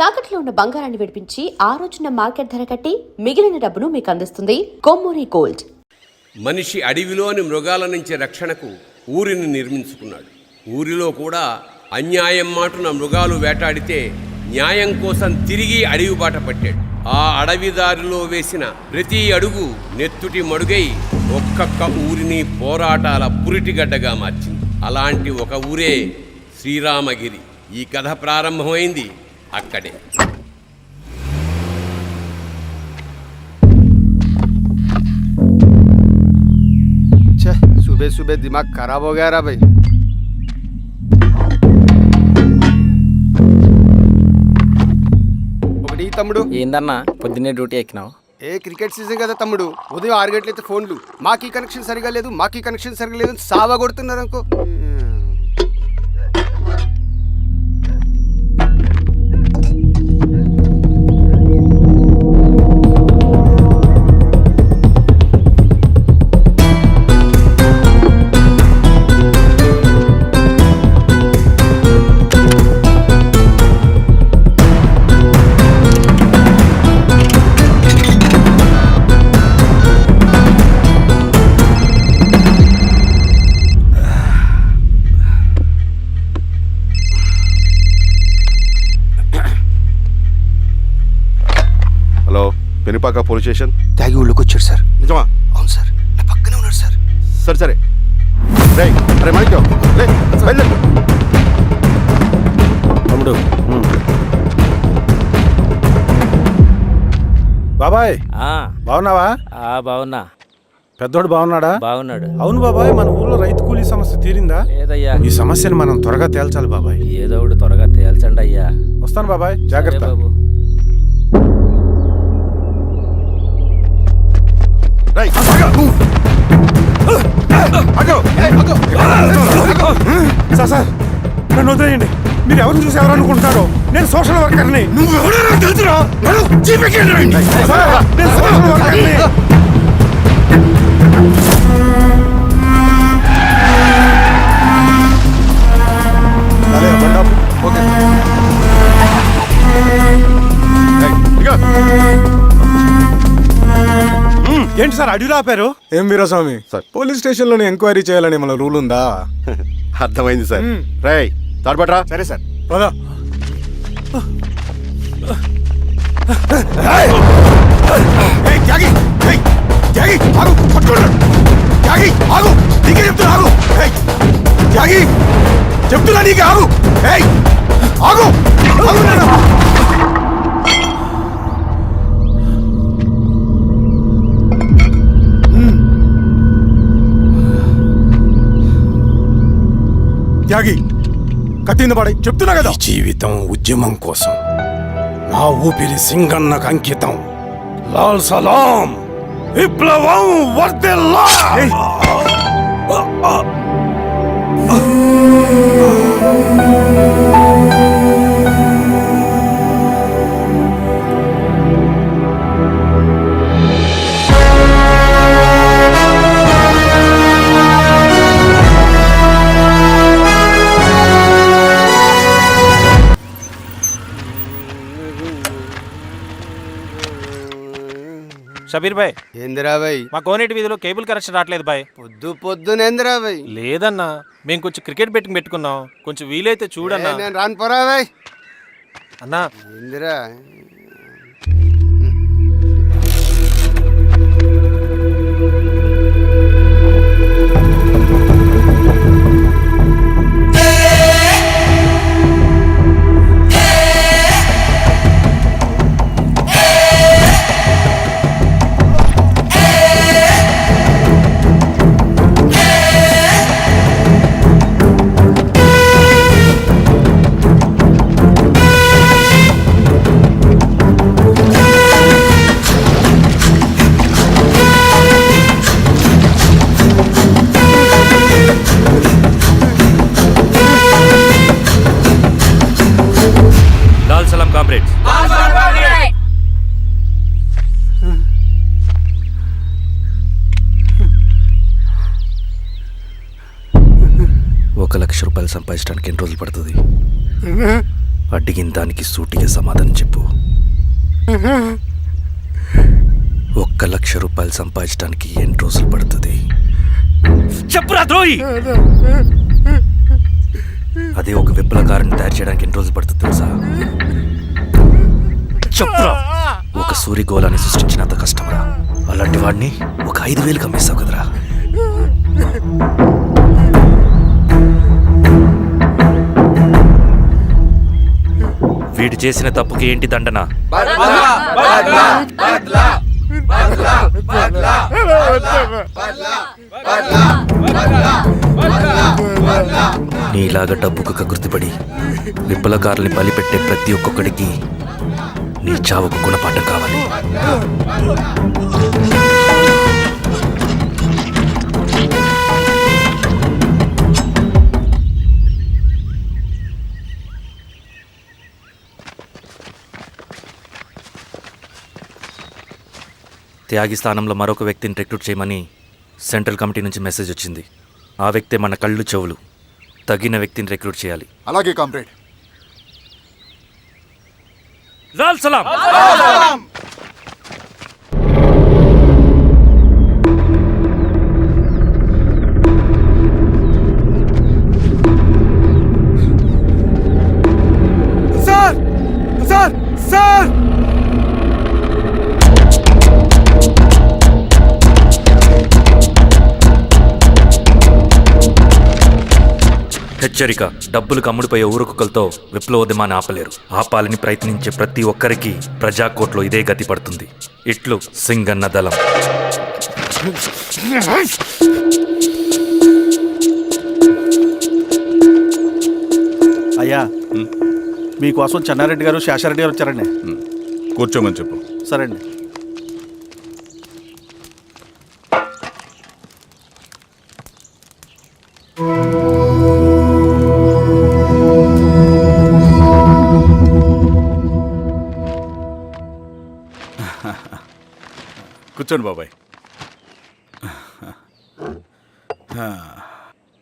తాకట్లో ఉన్న బంగారాన్ని విడిపించి ఆ రోజున మార్కెట్ ధర కట్టి మిగిలిన డబ్బును మీకు అందిస్తుంది కొమ్మూరి గోల్డ్. మనిషి అడవిలోని మృగాల నుంచి రక్షణకు ఊరిని నిర్మించుకున్నాడు. ఊరిలో కూడా అన్యాయం మాటున మృగాలు వేటాడితే న్యాయం కోసం తిరిగి అడవి బాట పట్టాడు. ఆ అడవిదారిలో వేసిన ప్రతి అడుగు నెత్తుటి మడుగై ఒక్కొక్క ఊరిని పోరాటాల పురిటిగడ్డగా మార్చింది. అలాంటి ఒక ఊరే శ్రీరామగిరి. ఈ కథ ప్రారంభమైంది అక్కడే. सुबह सुबह दिमाग खराब हो गया रा भाई. ఒకటి తమ్ముడు ఏందన్నా పొద్దున్నే డ్యూటీ ఎక్కినావు? క్రికెట్ సీజన్ కదా తమ్ముడు. ఉదయం 6 గంటలైతే ఫోన్లు మాకీ కనెక్షన్ సరిగా లేదు, మాకీ కనెక్షన్ సరిగా లేదు సావా కొడుతున్నారు అనుకో. Penupaka police station. తాగి ఊళ్ళోకి వచ్చాడు సార్. నిజమా? అవును సార్, నా పక్కనే ఉన్నాడు సార్. సరే సరే అరే మాణిక్యం లే బయలుదేరు. తమ్ముడు బాబాయ్ బాగున్నావా? బాగున్నా. పెద్దోడు బాగున్నాడా? బాగున్నాడు. అవును బాబాయ్, మన ఊర్లో రైతు కూలీ సమస్య తీరిందా? లేదయ్యా. ఈ సమస్యను మనం త్వరగా తేల్చాలి బాబాయ్. ఏదో ఒకటి త్వరగా తేల్చండి అయ్యా. వస్తాను బాబాయ్, జాగ్రత్త. బాబు. సార్ నన్ను వదిలేయండి. మీరు ఎవరు చూసి ఎవరు అనుకుంటున్నారో, నేను సోషల్ వర్కర్ని. నువ్వు ఎవరైనా తెలుసురా? నేను సోషల్ వర్కర్ని. ఏంటి సార్ అడిగి ఆపారు? ఏం వీరస్వామి సార్, పోలీస్ స్టేషన్ లోనే ఎంక్వైరీ చేయాలని మన రూల్ ఉందా? అర్థమైంది సార్. రేయ్ తాడుపట్రా. సరే సార్, పదా. చెప్తున్నా నీకు ఆగు. ఆగు. త్యాగి కట్టింది పడే చెప్తున్నా కదా. జీవితం ఉద్యమం కోసం, నా ఊపిరి సింగన్నకు అంకితం. లాల్ సలాం, విప్లవం వర్ధిల్లా. షబీర్ భాయ్, ఏందిరా భాయ్? మా కోనేటి వీధిలో కేబుల్ కనెక్షన్ రావట్లేదు భాయ్. పొద్దునేందిరా భాయ్? లేదన్నా, మేము కొంచెం క్రికెట్ బెట్టింగ్ పెట్టుకున్నాం, కొంచెం వీలైతే చూడన్నా. నేను రాను పోరా భాయ్. అన్నా ఏందిరా? కామ్రేడ్స్. 1,00,000 రూపాయలు సంపాదించడానికి ఎన్ని రోజులు పడుతుంది? అడిగిన దానికి సూటిగా సమాధానం చెప్పు. 1,00,000 రూపాయలు సంపాదించడానికి ఎన్ని రోజులు పడుతుంది? చెప్పురా ద్రోహి. అదే ఒక విప్లవకారుని తయారు చేయడానికి ఎన్ని రోజులు పడుతుంది తెలుసా? చెప్పురా. ఒక సూర్యగోళాన్ని సృష్టించినంత కష్టమరా. అలాంటి వాడిని ఒక 5,000 అమ్మేస్తావు కదరా. వీడు చేసిన తప్పుకి ఏంటి దండన? నీలాగా డబ్బుకు కకృతిపడి విప్లవకారుల్ని బలిపెట్టే ప్రతి ఒక్కొక్కడికి నీ చావుకు గుణపాఠం కావాలి. త్యాగి స్థానంలో మరొక వ్యక్తిని రిక్రూట్ చేయమని సెంట్రల్ కమిటీ నుంచి మెసేజ్ వచ్చింది. ఆ వ్యక్తే మన కళ్ళు చెవులు. తగిన వ్యక్తిని రిక్రూట్ చేయాలి. అలాగే కామ్రేడ్. లాల్ సలాం. సార్ సార్ సార్ హెచ్చరిక. డబ్బులకు అమ్ముడుపోయే ఊరుకుక్కలతో విప్లవోద్యమాన్ని ఆపలేరు. ఆపాలని ప్రయత్నించే ప్రతి ఒక్కరికి ప్రజాకోట్లో ఇదే గతి పడుతుంది. ఇట్లు సింగన్న దళం. అయ్యా, మీకోసం చెన్నారెడ్డి గారు శేషారెడ్డి గారు వచ్చారండి. కూర్చోమని చెప్పు. సరే అండి. కూర్చోండి బాబాయ్.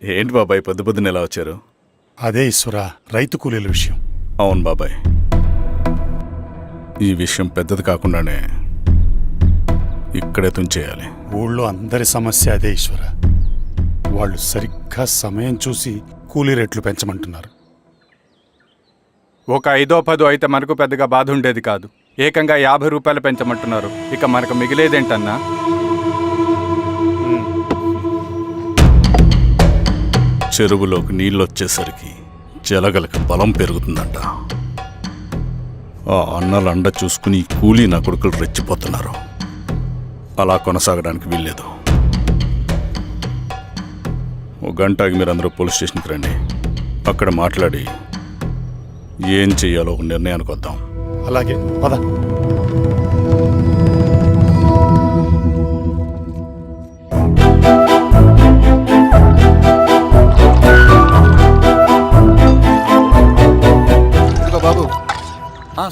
ఏంటి బాబాయ్ పొద్దున ఎలా వచ్చారు? అదే ఈశ్వరా, రైతు కూలీల విషయం. అవును బాబాయ్, ఈ విషయం పెద్దది కాకుండానే ఇక్కడే తుంచేయాలి. ఊళ్ళో అందరి సమస్య అదే ఈశ్వర. వాళ్ళు సరిగ్గా సమయం చూసి కూలీ రేట్లు పెంచమంటున్నారు. ఒక 5-10 అయితే మనకు పెద్దగా బాధ ఉండేది కాదు. ఏకంగా 50 రూపాయలు పెంచమంటున్నారు. ఇక మనకు మిగిలేదేంటన్నా? చెరువులోకి నీళ్ళు వచ్చేసరికి జలగలకు బలం పెరుగుతుందంట. ఆ అన్నల అండ చూసుకుని కూలీ నా కొడుకులు రెచ్చిపోతున్నారు. అలా కొనసాగడానికి వీల్లేదు. ఓ గంటకి మీరందరూ పోలీస్ స్టేషన్కి రండి. అక్కడ మాట్లాడి ఏం చెయ్యాలో ఒక నిర్ణయానికి వద్దాం. అలాగే పద. బాబు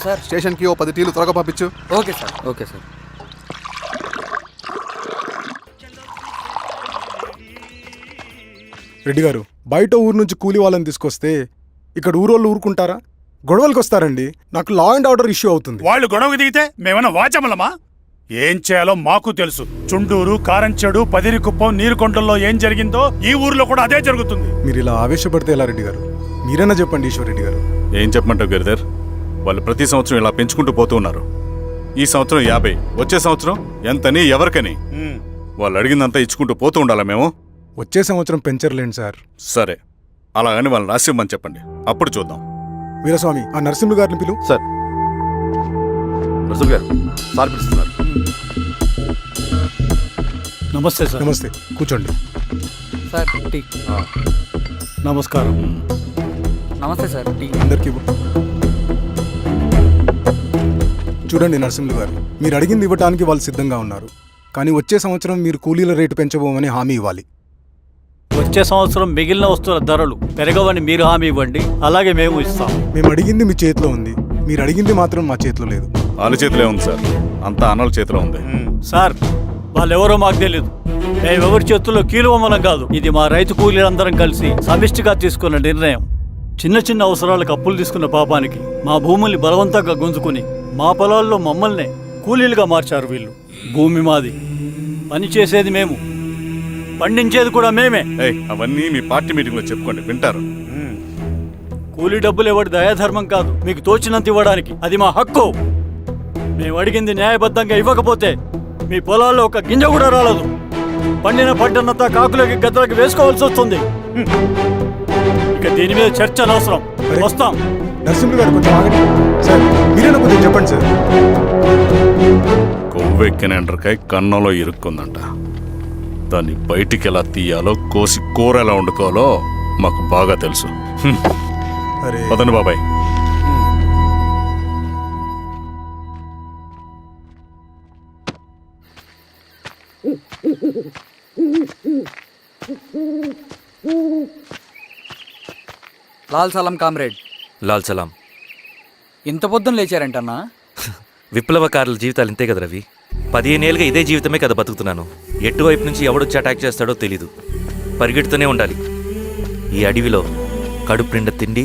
సార్, స్టేషన్కి ఓ 10 టీలు త్వరగా పంపించు. Okay sir. Okay sir. Reddy గారు, బయట ఊరు నుంచి కూలి వాళ్ళని తీసుకొస్తే ఇక్కడ ఊరోళ్ళు ఊరుకుంటారా? గొడవలకు వస్తారండి. నాకు లా అండ్ ఆర్డర్ ఇష్యూ అవుతుంది. వాళ్ళు గొడవకు దిగితే మేమన్నా వాచమలమా? ఏం చేయాలో మాకు తెలుసు. చుండూరు, కారంచెడు, పదిరికుప్పం, నీరుకొండల్లో ఏం జరిగిందో ఈ ఊర్లో కూడా అదే జరుగుతుంది. మీరు ఇలా ఆవేశపడితే ఎలా రెడ్డి గారు? మీరైనా చెప్పండి ఈశ్వర్ గారు. ఏం చెప్పమంటావు గిరిధర్? వాళ్ళు ప్రతి సంవత్సరం ఇలా పెంచుకుంటూ పోతూ ఉన్నారు. ఈ సంవత్సరం 50, వచ్చే సంవత్సరం ఎంతని ఎవరికని వాళ్ళు అడిగిందంతా ఇచ్చుకుంటూ పోతూ ఉండాలా మేము? వచ్చే సంవత్సరం పెంచర్లేండి సార్. సరే, అలాగని వాళ్ళని రాసిమ్మని చెప్పండి, అప్పుడు చూద్దాం. వీరస్వామి, ఆ నరసింహ గారిని పిలు. సార్. నరసింహ గారు సార్ పిలుస్తున్నారు. నమస్తే సార్. నమస్తే, కూర్చోండి. Sir tea. నమస్కారం. నమస్తే సార్. టీ అందరికీ ఇవ్వు. చూడండి నరసింహులు గారు, మీరు అడిగింది ఇవ్వటానికి వాళ్ళు సిద్ధంగా ఉన్నారు. కానీ వచ్చే సంవత్సరం మీరు కూలీల రేటు పెంచబోమని హామీ ఇవ్వాలి. వచ్చే సంవత్సరం మిగిలిన వస్తువుల ధరలు పెరగవని మీరు హామీ ఇవ్వండి, అలాగే మేము ఇస్తాం. మేము అడిగింది మీ చేతిలో ఉంది, మీరు అడిగింది మాత్రం మా చేతిలో లేదు. వాళ్ళ చేతిలో ఉంది సార్, అంతా అన్నల చేతిలో ఉంది. సార్, వాళ్ళెవరో మాకు తెలియదు. మేమెవరి చేతుల్లో కీలువమనం కాదు. ఇది మా రైతు కూలీలందరం కలిసి సమిష్టిగా తీసుకున్న నిర్ణయం. చిన్న చిన్న అవసరాలకు అప్పులు తీసుకున్న పాపానికి మా భూముల్ని బలవంతంగా గుంజుకుని మా పొలాల్లో మమ్మల్నే కూలీలుగా మార్చారు వీళ్ళు. భూమి మాది, పని చేసేది మేము, పండించేది కూడా మేమే. అవన్నీ మీ పార్టీ మీటింగ్లో చెప్పుకోండి, వింటారు. కూలీ డబ్బులు ఇవ్వడం దయాధర్మం కాదు, మీకు తోచినంత ఇవ్వడానికి అది మా హక్కు. మేము అడిగింది న్యాయబద్ధంగా ఇవ్వకపోతే మీ పొలాల్లో ఒక గింజ కూడా రాలదు. పండిన పంటనంతా కాకులకి గద్దలకి వేసుకోవాల్సి వస్తుంది. ఇక దీని మీద చర్చ అనవసరం. వస్తాం. నరసింహులు గారు కొంచెం ఆగండి సార్, మీరేనా కొంచెం చెప్పండి సార్. కొవ్వెక్కిన ఎండ్రకాయ కన్నంలో ఇరుక్కుందంట. దాన్ని బయటికి ఎలా తీయాలో, కోసి కూర ఎలా వండుకోవాలో మాకు బాగా తెలుసు. పదండి బాబాయ్. లాల్ సలాం కామ్రేడ్. లాల్ సలాం. ఇంత పొద్దున లేచారంటన్నా? విప్లవకారుల జీవితాలు ఇంతే కదా రవి. 15 ఏళ్ళుగా ఇదే జీవితమే కదా బతుకుతున్నాను. ఎటువైపు నుంచి ఎవడొచ్చి అటాక్ చేస్తాడో తెలీదు. పరిగెడుతూనే ఉండాలి. ఈ అడవిలో కడుపు నిండా తిండి,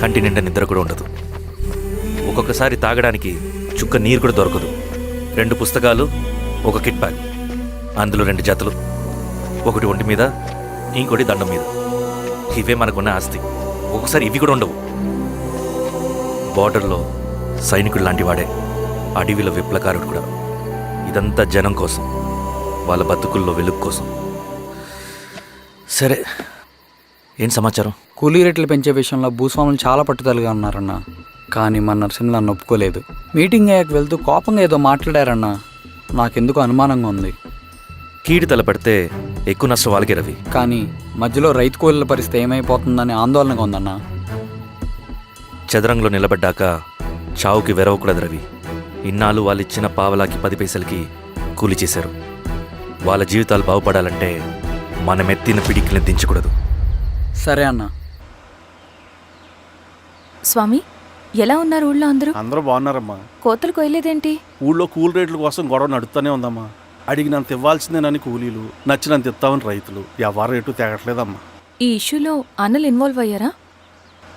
కంటి నిండా నిద్ర కూడా ఉండదు. ఒక్కొక్కసారి తాగడానికి చుక్క నీరు కూడా దొరకదు. 2 పుస్తకాలు, ఒక కిట్ బ్యాగ్, అందులో 2 జతలు, ఒకటి ఒంటి మీద, ఇంకోటి దండం మీద. ఇవే మనకున్న ఆస్తి. ఒక్కొక్కసారి ఇవి కూడా ఉండవు. బార్డర్లో సైనికుడు లాంటి వాడే అడవిలో విప్లవకారుడు కూడా. ఇదంతా జనం కోసం, వాళ్ళ బతుకుల్లో వెలుగు కోసం. సరే, ఏం సమాచారం? కూలీ రేట్లు పెంచే విషయంలో భూస్వాములు చాలా పట్టుదలగా ఉన్నారన్నా. కానీ మన నరసింహులు నన్ను ఒప్పుకోలేదు. మీటింగ్ అయ్యాక వెళ్తూ కోపంగా ఏదో మాట్లాడారన్నా. నాకెందుకు అనుమానంగా ఉంది. కీడు తలపడితే ఎక్కువ నష్టం వాళ్ళకే రవి. కానీ మధ్యలో రైతు కూలీల పరిస్థితి ఏమైపోతుందని ఆందోళనగా ఉందన్నా. చదరంగంలో నిలబడ్డాక చావుకి వెరవకూడదు రవి. ఇన్నాళ్ళు వాళ్ళు ఇచ్చిన పావలాకి 10 పైసలకి కూలి చేశారు. వాళ్ళ జీవితాలు బాగుపడాలంటే మనం ఎత్తిన పిడికిని దించకూడదు. సరే అన్నా. స్వామి, ఎలా ఉన్నారు ఊళ్ళో అందరూ? అందరూ బాగున్నారమ్మా. కోతలు కొయ్యలేదేంటి? ఊళ్ళో కూలి రేట్ల కోసం గొడవ నడుస్తూనే ఉందమ్మా. అడిగినంత ఇవ్వాల్సిందేనని కూలీలు, నచ్చినంత ఇస్తామని రైతులు. ఎవరు రేటు తేగట్లేదమ్మా. ఈ ఇష్యూలో అన్నలు ఇన్వాల్వ్ అయ్యారా?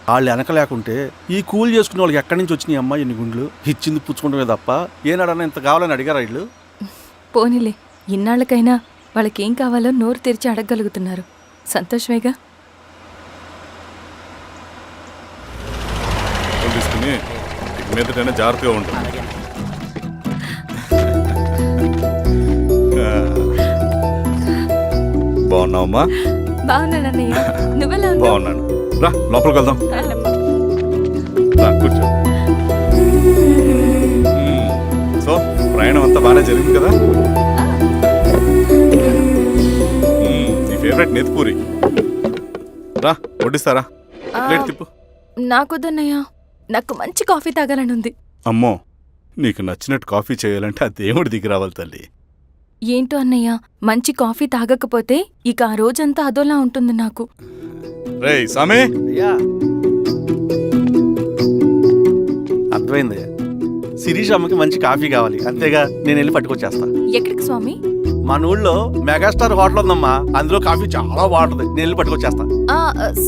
వాళ్ళు వెనక లేకుంటే ఈ కూలి చేసుకునే వాళ్ళకి ఎక్కడి నుంచి వచ్చినాయి అమ్మా ఎన్ని గుండ్లు? ఇచ్చింది పుచ్చుకుంటమే తప్ప ఏనాడన్నా ఇంత కావాలని అడిగారా వీళ్ళు? పోనీలే, ఇన్నాళ్ళకైనా వాళ్ళకేం కావాలో నోరు తెరిచి అడగగలుగుతున్నారు. సంతోషమేగా. తీసుకుని మీదటైనా జాగ్రత్తగా ఉంటుంది. బాగున్నావమ్మా? బాగున్నానన్నయ్య, నువ్వెలా ఉన్నావు? బాగున్నాను. రా లోపలికి వెళ్దాం. రా కూర్చో. సో ప్రయాణం అంతా బాగానే జరిగింది కదా? నీ ఫేవరెట్ నెత్తిపూరి. రా వడ్డిస్తారా? ప్లేట్ తిప్పు. నాకొద్దన్నయ్య, నాకు మంచి కాఫీ తాగాలని ఉంది. అమ్మో, నీకు నచ్చినట్టు కాఫీ చేయాలంటే ఆ దేవుడి దిగి రావాలి తల్లి. ఏంటో అన్నయ్య, మంచి కాఫీ తాగకపోతే ఇక ఆ రోజంతా అదోలా ఉంటుంది నాకు. రేయ్ సామే, అర్థమైంది. శిరీష్ అమ్మకి మంచి కాఫీ కావాలి, అంతేగా నేను వెళ్ళి పట్టుకొచ్చేస్తా. ఎక్కడికి స్వామి? మన ఊళ్ళో మెగాస్టార్ హోటల్ ఉందమ్మా, అందులో కాఫీ చాలా బాగుంటుంది. నేను వెళ్ళి పట్టుకొచ్చేస్తా.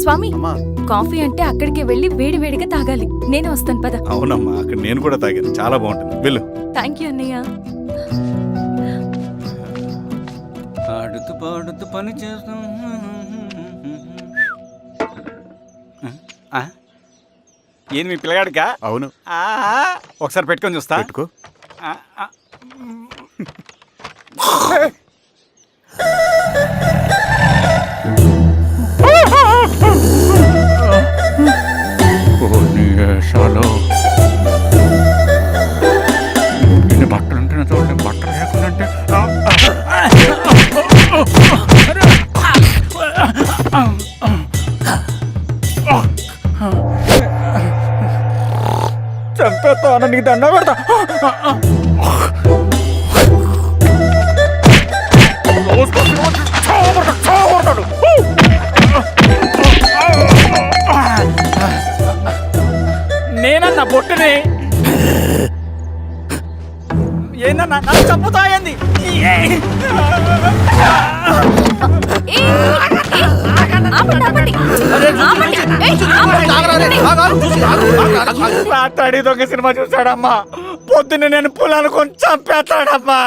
స్వామి, అమ్మా, కాఫీ అంటే అక్కడికి వెళ్ళి వేడివేడిగా తాగాలి. నేను వస్తాను పద. అవునమ్మా, అక్కడ నేను కూడా తాగాను, చాలా బాగుంటుంది. వెళ్ళు. థ్యాంక్ యూ అన్నయ్య. పాడుతూ పాడుతూ పని చేస్తాం. ఏంది మీ పిల్లగాడికా? అవును. ఒకసారి పెట్టుకొని చూస్తా. పెట్టుకో. బట్టలు ఉంటే బట్టలు లేకుంటే చంపేస్తా, నీకు దండ పెడతా. నేనన్నా బొట్టుని ఏందన్నా చంపుతాయంది. ఏ ఆపండి, ఆపండి. ఆపండి. ఏయ్, ఆపండి. రాత్రి దొంగ సినిమా చూసాడమ్మా, పొద్దున్న నేను పొలాన్ని కొంచెం చంపేస్తాడమ్మా.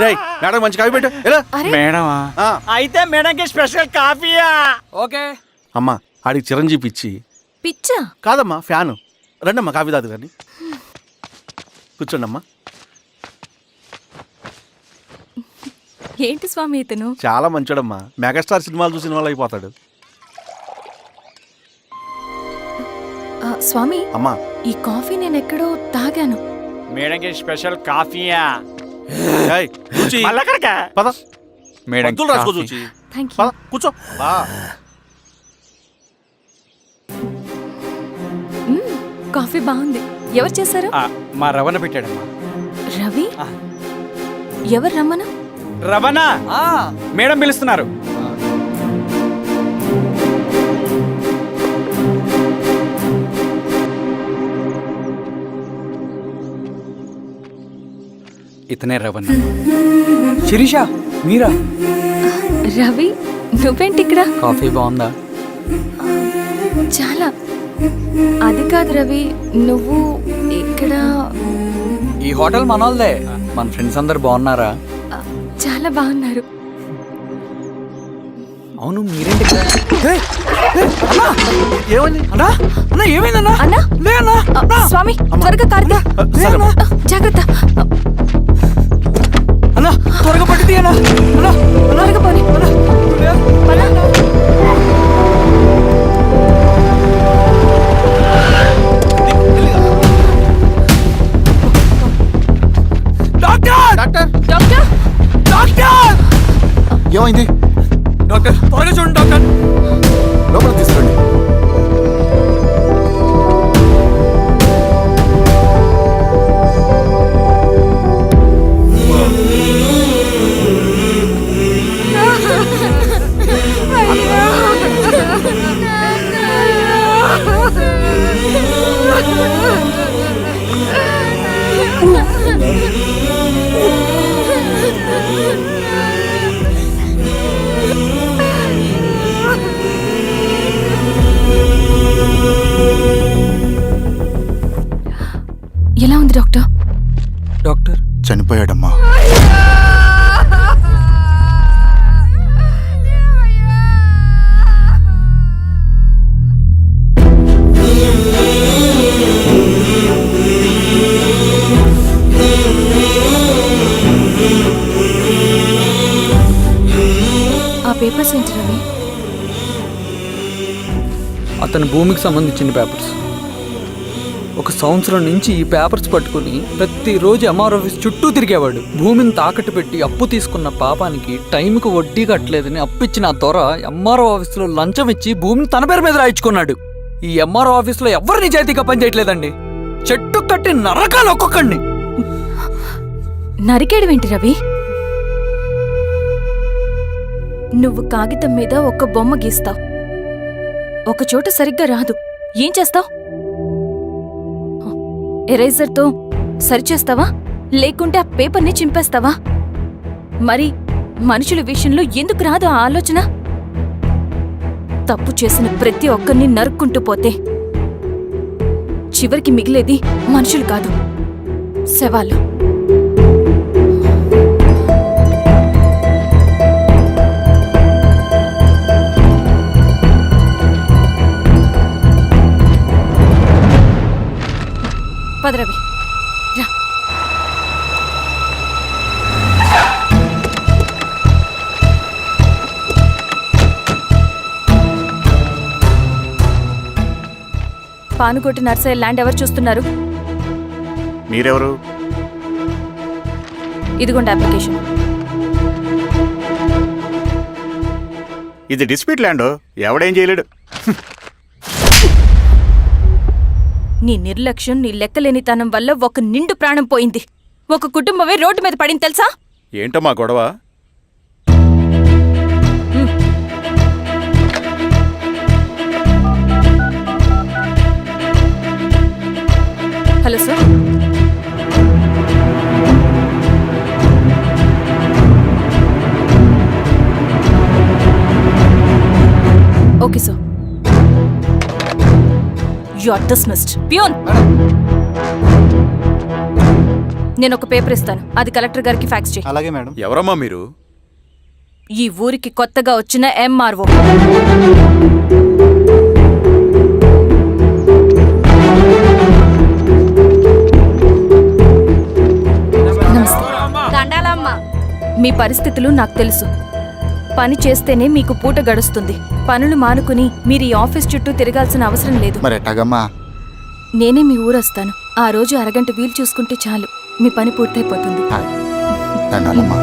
రేయ్ మేడం మంచి కాఫీ పెట్టు ఎలా అరే, మేడమా? ఆ, అయితే మేడంకి స్పెషల్ కాఫీయా? ఓకే. అమ్మా ఆడికి చిరంజీవి ఇచ్చి పిచ్చా? కాదమ్మా ఫ్యాను రండమ్మా కాఫీ తాదు కానీ కూర్చోండి అమ్మా. ఏంటి స్వామి ఇతను? చాలా మంచోడమ్మా, మెగాస్టార్ సినిమాలు చూసిన వాళ్ళు అయిపోతాడు. స్వామి, అమ్మా ఈ కాఫీ నేను ఎక్కడో తాగాను. మేడంకి స్పెషల్ కాఫీయా? ఏయ్, చూచి. మళ్ళీ అక్కడికా? పద మేడం మందులు రాసుకో కాఫీ. చూచి. Thank you. పద కూర్చో. బా. కాఫీ బాగుంది. ఎవరు చేశారు? మా రవణ పెట్టాడమ్మా. రవి? ఎవరు రమ్మను? రవణ మేడం పిలుస్తున్నారు. ఇతనే రవణ. శిరీష మీరా? రవి, నువ్వేంటి ఇక్కడ? కాఫీ బాగుందా? చాలా. అది కాదు రవి, నువ్వు ఇక్కడ. ఈ హోటల్ మనోల్దే. మన ఫ్రెండ్స్ అందరు బాగున్నారా? చాలా బాగున్నారు. అవును మీరేంటి ఇక్కడ? ఏమని అన్నా అన్నా ఏమైందన్నా? అన్నా? లే అన్నా. స్వామి, త్వరగా కారుతా. జాగ్రత్త. అన్నా త్వరగా పట్టిది అన్నా. అన్నా త్వరగా పోనీ. డాక్టర్ డాక్టర్, డాక్టర్ ఏమైంది? డాక్టర్ త్వరగా చూడండి డాక్టర్. లోపల తీసుకురండి. ఎలా ఉంది డాక్టర్? డాక్టర్ చనిపోయాడమ్మా. ఆ పేపర్స్ ఏంటి రవి? అతని భూమికి సంబంధించిన పేపర్స్. ఒక సంవత్సరం నుంచి ఈ పేపర్స్ పట్టుకుని ప్రతిరోజు ఎంఆర్ ఆఫీస్ చుట్టూ తిరిగేవాడు. భూమిని తాకట్టు పెట్టి అప్పు తీసుకున్న పాపానికి టైంకి వడ్డీ కట్టలేదని అప్పిచ్చిన ఆ దొర ఎంఆర్ఓ ఆఫీస్లో లంచం ఇచ్చి భూమిని తన పేరు మీద రాయించుకున్నాడు. ఈ ఎంఆర్ఓ ఆఫీస్లో ఎవరు నిజాయితీగా పనిచేయట్లేదండి. చెట్టు కట్టి నరకాలు ఒక్కొక్కడిని. నరికేయడమేంటి రవి? నువ్వు కాగితం మీద ఒక బొమ్మ గీస్తావు, ఒక చోట సరిగ్గా రాదు, ఏం చేస్తావు? ఎరేజర్తో సరిచేస్తావా, లేకుంటే ఆ పేపర్ని చింపేస్తావా? మరి మనుషుల విషయంలో ఎందుకు రాదు ఆ ఆలోచన? తప్పు చేసిన ప్రతి ఒక్కరిని నరుక్కుంటూ పోతే చివరికి మిగిలేది మనుషులు కాదు, శవాలు. పదరవి రా. పానుకోటి నర్సయ్య ల్యాండ్ ఎవరు చూస్తున్నారు? మీరెవరు? ఇదిగోండి అప్లికేషన్. ఇది డిస్ప్యూట్ ల్యాండ్, ఎవడేం చేయలేడు. నీ నిర్లక్ష్యం, నీ లెక్కలేనితనం వల్ల ఒక నిండు ప్రాణం పోయింది. ఒక కుటుంబమే రోడ్డు మీద పడింది తెలుసా? ఏంటమ్మా గొడవ? Hello sir. You are dismissed. Peon, నేను ఒక పేపర్ ఇస్తాను, అది కలెక్టర్ గారికి ఫ్యాక్స్ చేయి. అలాగే మేడం. ఎవరమ్మా మీరు? ఈ ఊరికి కొత్తగా వచ్చిన ఎంఆర్ఓ. నమస్తే. మీ పరిస్థితులు నాకు తెలుసు. పని చేస్తేనే మీకు పూట గడుస్తుంది. పనులు మానుకుని మీరు ఈ ఆఫీస్ చుట్టూ తిరగాల్సిన అవసరం లేదు. మరి ఎట్టాగమ్మా? నేనే మీ ఊరొస్తాను. ఆ రోజు అరగంట వీలు చూసుకుంటే చాలు, మీ పని పూర్తయిపోతుంది. దండాలమ్మా.